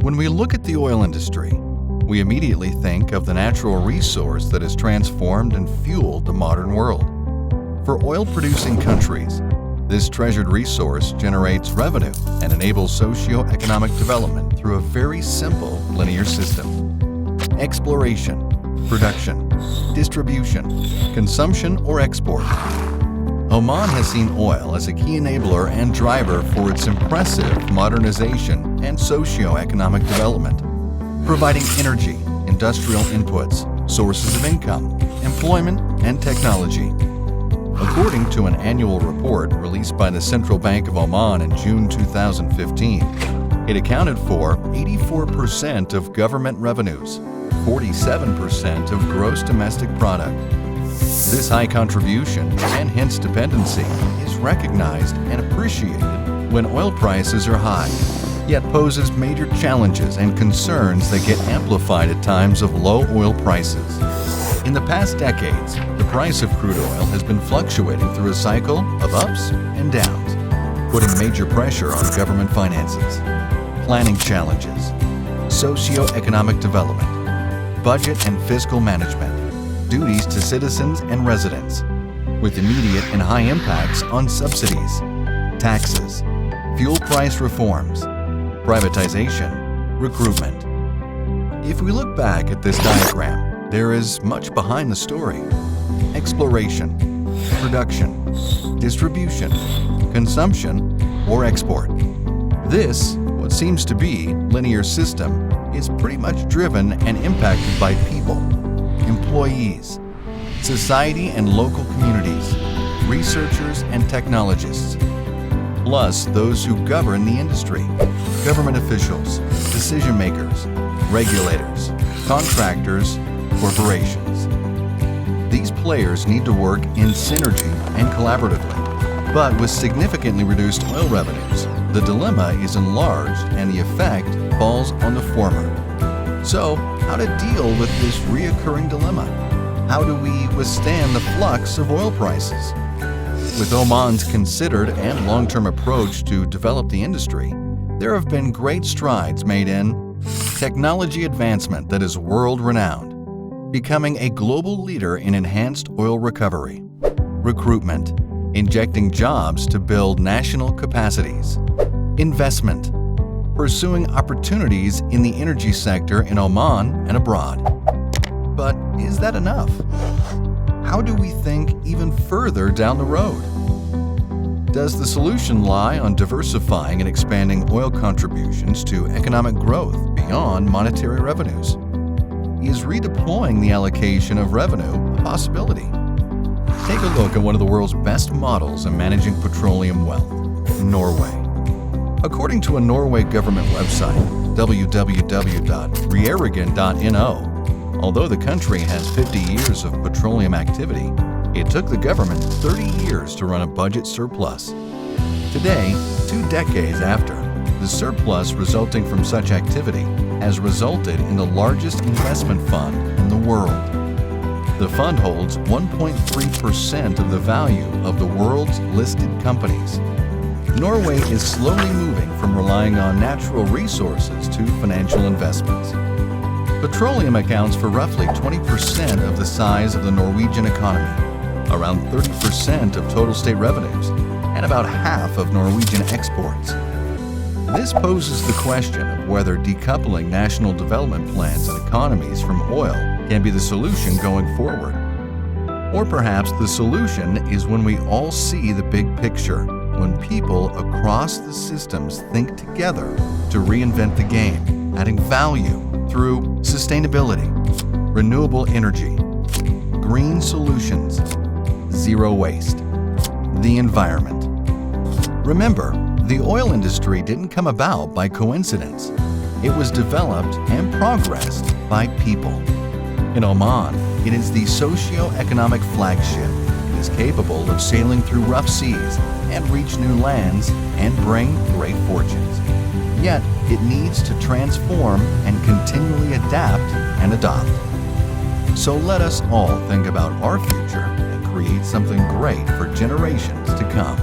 When we look at the oil industry, we immediately think of the natural resource that has transformed and fueled the modern world. For oil-producing countries, this treasured resource generates revenue and enables socio-economic development through a very simple linear system. Exploration, production, distribution, consumption, or export. Oman has seen oil as a key enabler and driver for its impressive modernization and socio-economic development, providing energy, industrial inputs, sources of income, employment, and technology. According to an annual report released by the Central Bank of Oman in June 2015, it accounted for 84% of government revenues, 47% of gross domestic product. This high contribution, and hence dependency, is recognized and appreciated when oil prices are high, yet poses major challenges and concerns that get amplified at times of low oil prices. In the past decades, the price of crude oil has been fluctuating through a cycle of ups and downs, putting major pressure on government finances, planning challenges, socio-economic development, budget and fiscal management, duties to citizens and residents, with immediate and high impacts on subsidies, taxes, fuel price reforms, privatization, recruitment. If we look back at this diagram, there is much behind the story. Exploration, production, distribution, consumption, or export. This, what seems to be linear system, is pretty much driven and impacted by people, employees, society and local communities, researchers and technologists, plus those who govern the industry, government officials, decision makers, regulators, contractors, corporations. These players need to work in synergy and collaboratively, but with significantly reduced oil revenues, the dilemma is enlarged and the effect falls on the former. So, how to deal with this reoccurring dilemma? How do we withstand the flux of oil prices? With Oman's considered and long-term approach to develop the industry, there have been great strides made in technology advancement that is world-renowned, becoming a global leader in enhanced oil recovery, recruitment, injecting jobs to build national capacities, investment, pursuing opportunities in the energy sector in Oman and abroad. But is that enough? How do we think even further down the road? Does the solution lie on diversifying and expanding oil contributions to economic growth beyond monetary revenues? Is redeploying the allocation of revenue a possibility? Take a look at one of the world's best models in managing petroleum wealth, Norway. According to a Norway government website, www.regjeringen.no, although the country has 50 years of petroleum activity, it took the government 30 years to run a budget surplus. Today, 2 decades after, the surplus resulting from such activity has resulted in the largest investment fund in the world. The fund holds 1.3% of the value of the world's listed companies. Norway is slowly moving from relying on natural resources to financial investments. Petroleum accounts for roughly 20% of the size of the Norwegian economy, around 30% of total state revenues, and about half of Norwegian exports. This poses the question of whether decoupling national development plans and economies from oil can be the solution going forward. Or perhaps the solution is when we all see the big picture, when people across the systems think together to reinvent the game, adding value through sustainability, renewable energy, green solutions, zero waste, the environment. Remember, the oil industry didn't come about by coincidence. It was developed and progressed by people. In Oman, it is the socio-economic flagship. It is capable of sailing through rough seas and reach new lands and bring great fortunes. Yet, it needs to transform and continually adapt and adopt. So let us all think about our future and create something great for generations to come.